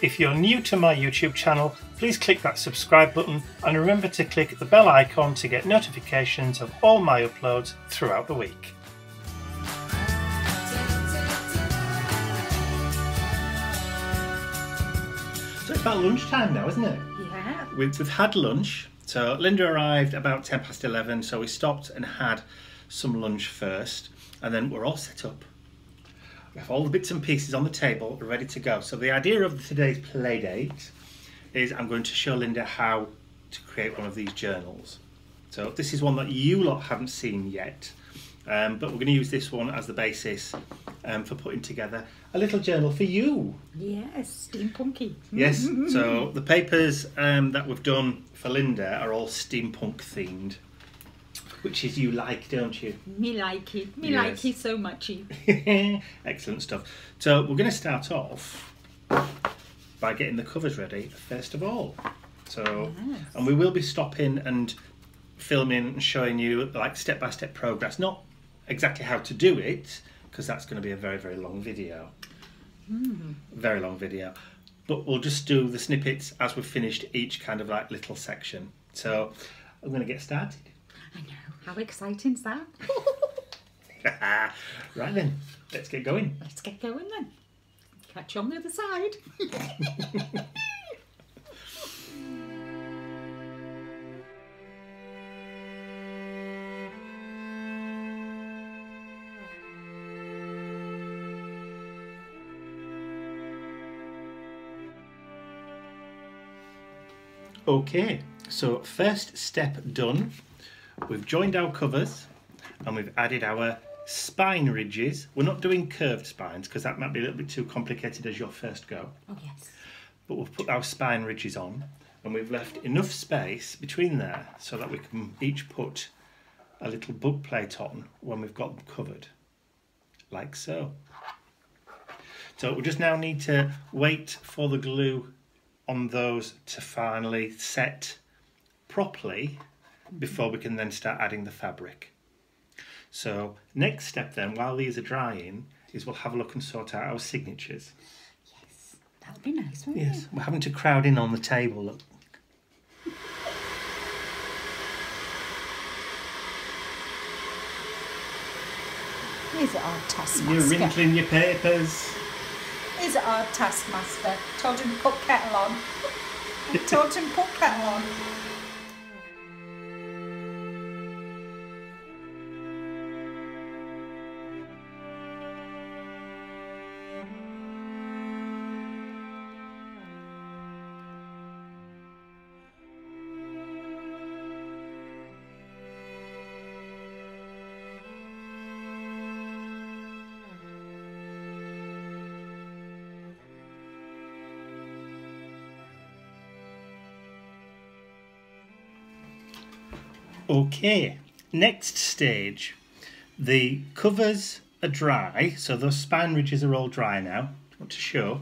If you're new to my YouTube channel, please click that subscribe button and remember to click the bell icon to get notifications of all my uploads throughout the week. So it's about lunchtime now, isn't it? Yeah. We've had lunch. So Linda arrived about 11:10, so we stopped and had some lunch first, and then we're all set up. We have all the bits and pieces on the table ready to go. So the idea of today's Playdate is I'm going to show Linda how to create one of these journals. So this is one that you lot haven't seen yet, but we're going to use this one as the basis for putting together a little journal for you. Yes, steampunky. Yes, so the papers that we've done for Linda are all steampunk themed, which is you like, don't you? Me like it. Me Yes. like it so much. Excellent stuff. So we're going to start off by getting the covers ready first of all. So, Yes. and we will be stopping and filming and showing you like step-by-step progress. Not exactly how to do it, because that's going to be a very, very long video. Very long video. But we'll just do the snippets as we've finished each kind of like little section. So I'm going to get started. I know. How exciting's that? Right then, let's get going. Let's get going then. Catch you on the other side. Okay, so first step done. We've joined our covers and we've added our spine ridges. We're not doing curved spines because that might be a little bit too complicated as your first go. Oh yes. But we've put our spine ridges on and we've left enough space between there so that we can each put a little book plate on when we've got them covered, like so. So we just now need to wait for the glue on those to finally set properly before we can then start adding the fabric. So next step then, while these are drying, is we'll have a look and sort out our signatures. Yes. That would be nice, wouldn't Yes, it? we're having to crowd in on the table. Look. Is it our taskmaster? You're wrinkling your papers. Is it our taskmaster? Told him to put kettle on. I told him to put kettle on. Okay, next stage. The covers are dry, so those spine ridges are all dry now. Do you want to show?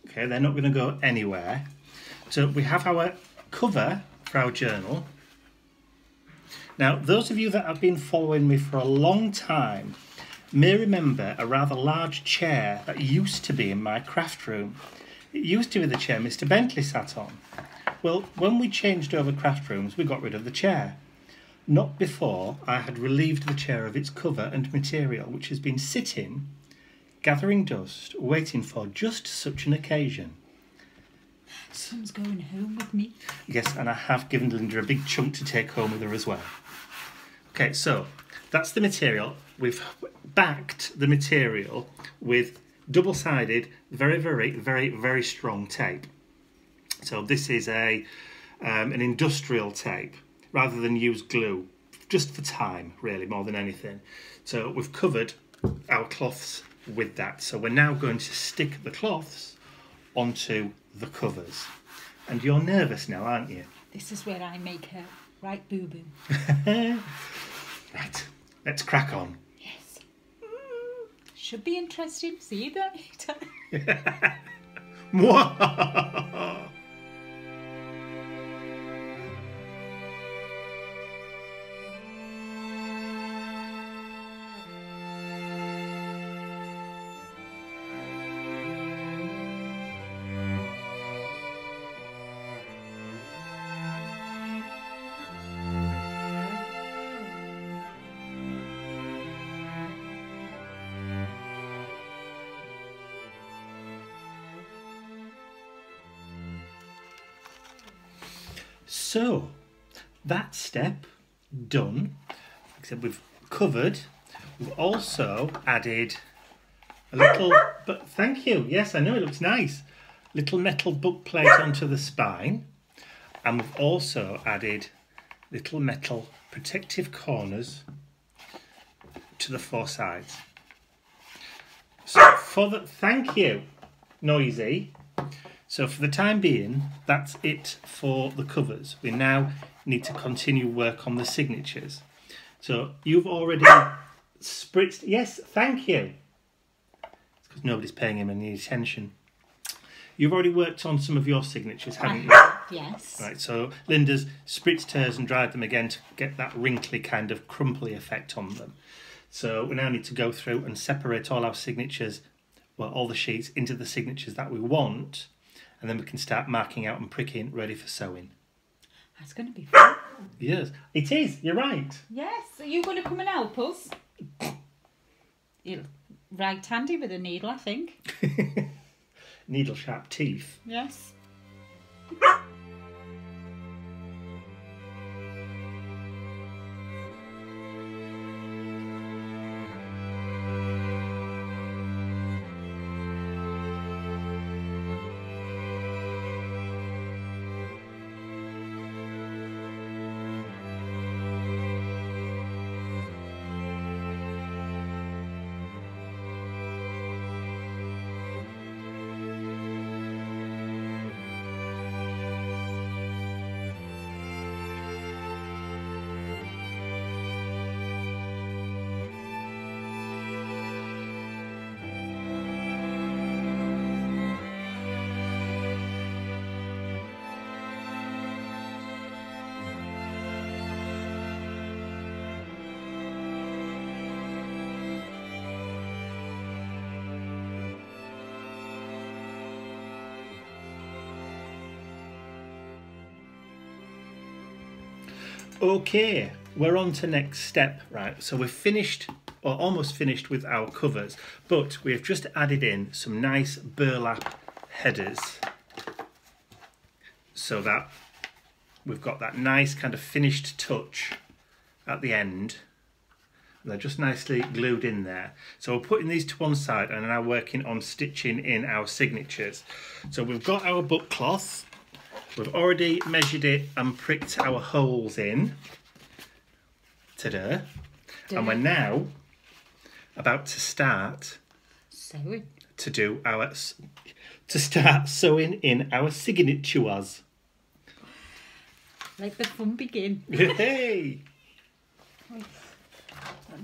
Okay, they're not going to go anywhere. So we have our cover for our journal. Now, those of you that have been following me for a long time may remember a rather large chair that used to be in my craft room. It used to be the chair Mr. Bentley sat on. Well, when we changed over craft rooms, we got rid of the chair. Not before I had relieved the chair of its cover and material, which has been sitting, gathering dust, waiting for just such an occasion. Someone's going home with me. Yes, and I have given Linda a big chunk to take home with her as well. Okay, so that's the material. We've backed the material with double-sided, very, very, very, very strong tape. So this is an industrial tape, rather than use glue, just for time, really, more than anything. So we've covered our cloths with that. So we're now going to stick the cloths onto the covers. And you're nervous now, aren't you? This is where I make her right boo-boo. Right, let's crack on. Yes. Should be interesting. See you later. Mwah! So, that step done. Except we've covered. We've also added a little, but thank you. Yes, I know it looks nice. Little metal book plate onto the spine. And we've also added little metal protective corners to the 4 sides. So for the, thank you, Noisy. So for the time being, that's it for the covers. We now need to continue work on the signatures. So you've already spritzed, yes, thank you. It's because nobody's paying him any attention. You've already worked on some of your signatures, haven't you? Yes. Right, so Linda's spritzed hers and dried them again to get that wrinkly kind of crumply effect on them. So we now need to go through and separate all our signatures, well, all the sheets into the signatures that we want, and then we can start marking out and pricking, ready for sewing. That's going to be fun. Yes, it is, you're right. Yes, are you going to come and help us? You're right handy with a needle, I think. Needle sharp teeth. Yes. Okay, we're on to next step, right? So we're finished, or almost finished with our covers, but we've just added in some nice burlap headers so that we've got that nice kind of finished touch at the end. They're just nicely glued in there. So we're putting these to one side and now working on stitching in our signatures. So we've got our book cloth. We've already measured it and pricked our holes in. Ta-da. And we're now about to start Sewing. to start sewing in our signatures. Let the fun begin. Hey!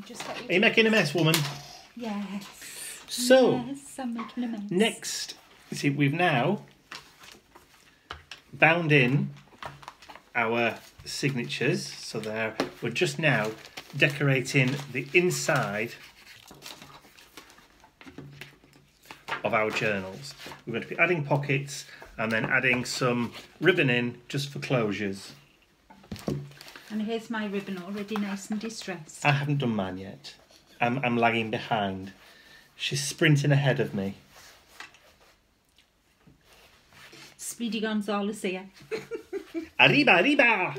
Just Are you making a mess, woman? Yes. So, yes, I'm making a mess. next, see, we've now bound in our signatures. So there, we're just now decorating the inside of our journals. We're going to be adding pockets and then adding some ribbon in just for closures. And here's my ribbon already nice and distressed. I haven't done mine yet. I'm lagging behind. She's sprinting ahead of me. Speedy Gonzales here. Arriba, arriba!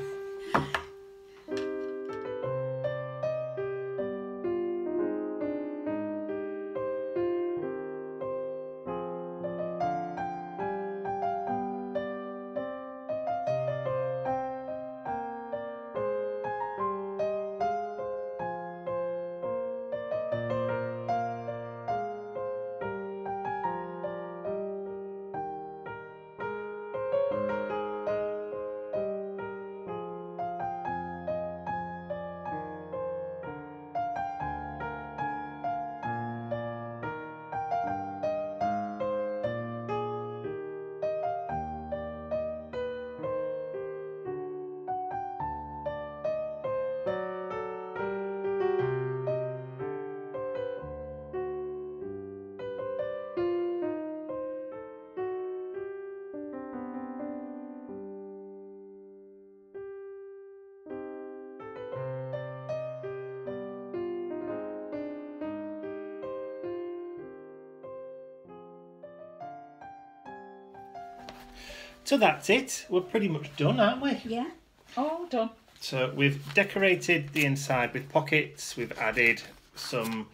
So that's it. We're pretty much done, aren't we? Yeah, all done. So we've decorated the inside with pockets. We've added some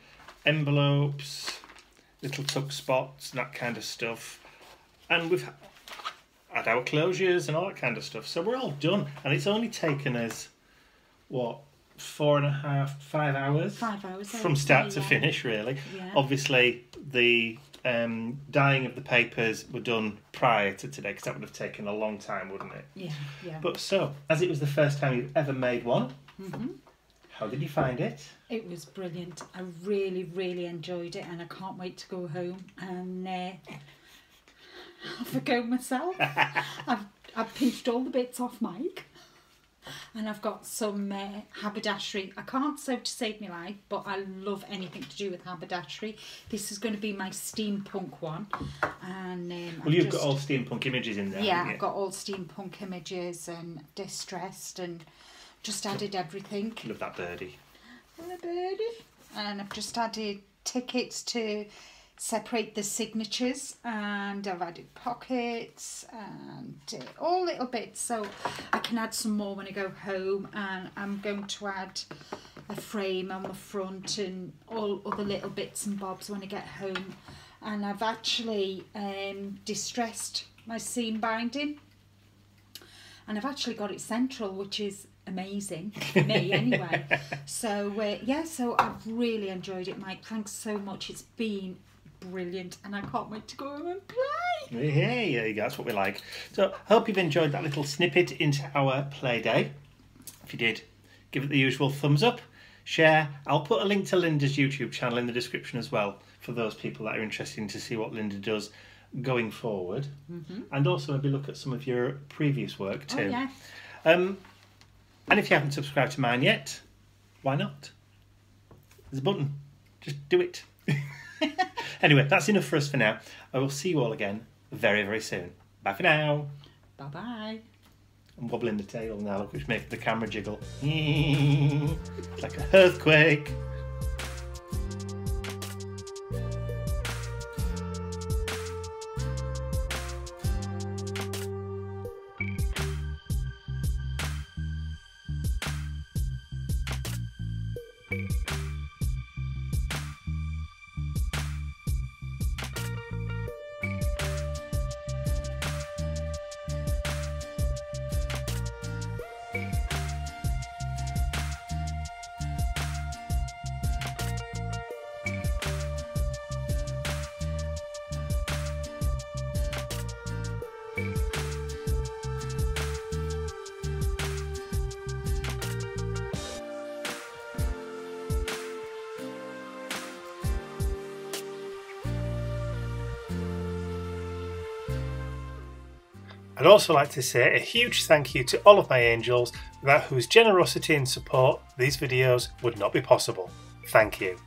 envelopes, little tuck spots, and that kind of stuff. And we've had our closures and all that kind of stuff. So we're all done. And it's only taken us, what, 4.5, 5 hours? 5 hours. From start to finish, really. Yeah. Obviously, the dyeing of the papers were done prior to today, because that would have taken a long time, wouldn't it? Yeah, yeah. But so, as it was the first time you've ever made one, how did you find it? It was brilliant. I really, really enjoyed it, and I can't wait to go home and have a go myself. I've pinched all the bits off Mike, and I've got some haberdashery. I can't sew to save my life, but I love anything to do with haberdashery. This is going to be my steampunk one. And well, you've got all steampunk images in there. Yeah, I've got all steampunk images and distressed, and just added everything. Love that birdie. And a birdie. And I've just added tickets to separate the signatures, and I've added pockets and all little bits, so I can add some more when I go home. And I'm going to add a frame on the front and all other little bits and bobs when I get home. And I've actually distressed my seam binding, and I've actually got it central, which is amazing for me anyway. So yeah, so I've really enjoyed it, Mike. Thanks so much. It's been brilliant, and I can't wait to go home and play. Hey, there you go, that's what we like. So hope you've enjoyed that little snippet into our play day. If you did, give it the usual thumbs up, share. I'll put a link to Linda's YouTube channel in the description as well, for those people that are interested to see what Linda does going forward. And also maybe look at some of your previous work too. Oh, yeah. And if you haven't subscribed to mine yet, why not? There's a button, just do it. Anyway, that's enough for us for now. I will see you all again very, very soon. Bye for now. Bye-bye. I'm wobbling the tail now, look, which makes the camera jiggle. It's like an earthquake. I'd also like to say a huge thank you to all of my angels, without whose generosity and support these videos would not be possible. Thank you.